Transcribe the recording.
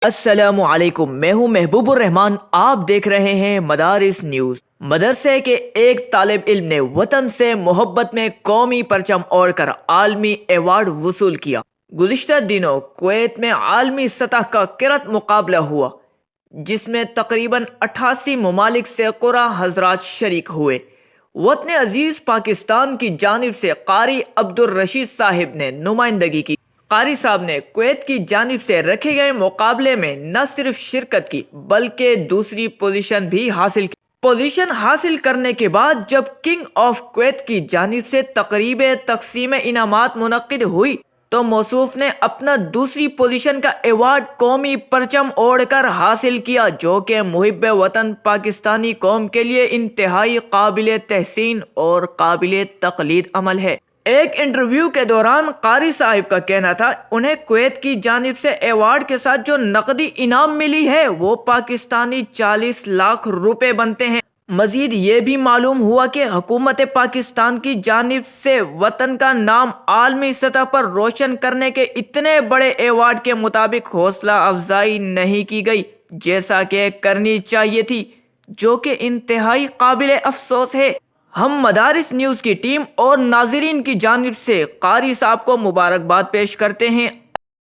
السلام علیکم، میں ہوں محبوب الرحمان۔ آپ دیکھ رہے ہیں مدارس نیوز۔ مدرسے کے ایک طالب علم نے وطن سے محبت میں قومی پرچم اوڑھ کر عالمی ایوارڈ وصول کیا۔ گزشتہ دنوں کویت میں عالمی سطح کا کرکٹ مقابلہ ہوا، جس میں تقریباً 88 ممالک سے قرا حضرات شریک ہوئے۔ وطن عزیز پاکستان کی جانب سے قاری عبدالرشید صاحب نے نمائندگی کی۔ قاری صاحب نے کویت کی جانب سے رکھے گئے مقابلے میں نہ صرف شرکت کی بلکہ دوسری پوزیشن بھی حاصل کی۔ پوزیشن حاصل کرنے کے بعد جب کنگ آف کویت کی جانب سے تقریب تقسیم انعامات منعقد ہوئی تو موصوف نے اپنا دوسری پوزیشن کا ایوارڈ قومی پرچم اوڑھ کر حاصل کیا، جو کہ محب وطن پاکستانی قوم کے لیے انتہائی قابل تحسین اور قابل تقلید عمل ہے۔ ایک انٹرویو کے دوران قاری صاحب کا کہنا تھا انہیں کویت کی جانب سے ایوارڈ کے ساتھ جو نقدی انعام ملی ہے وہ پاکستانی 40 لاکھ روپے بنتے ہیں۔ مزید یہ بھی معلوم ہوا کہ حکومت پاکستان کی جانب سے وطن کا نام عالمی سطح پر روشن کرنے کے اتنے بڑے ایوارڈ کے مطابق حوصلہ افزائی نہیں کی گئی جیسا کہ کرنی چاہیے تھی، جو کہ انتہائی قابل افسوس ہے۔ ہم مدارس نیوز کی ٹیم اور ناظرین کی جانب سے قاری صاحب کو مبارکباد پیش کرتے ہیں۔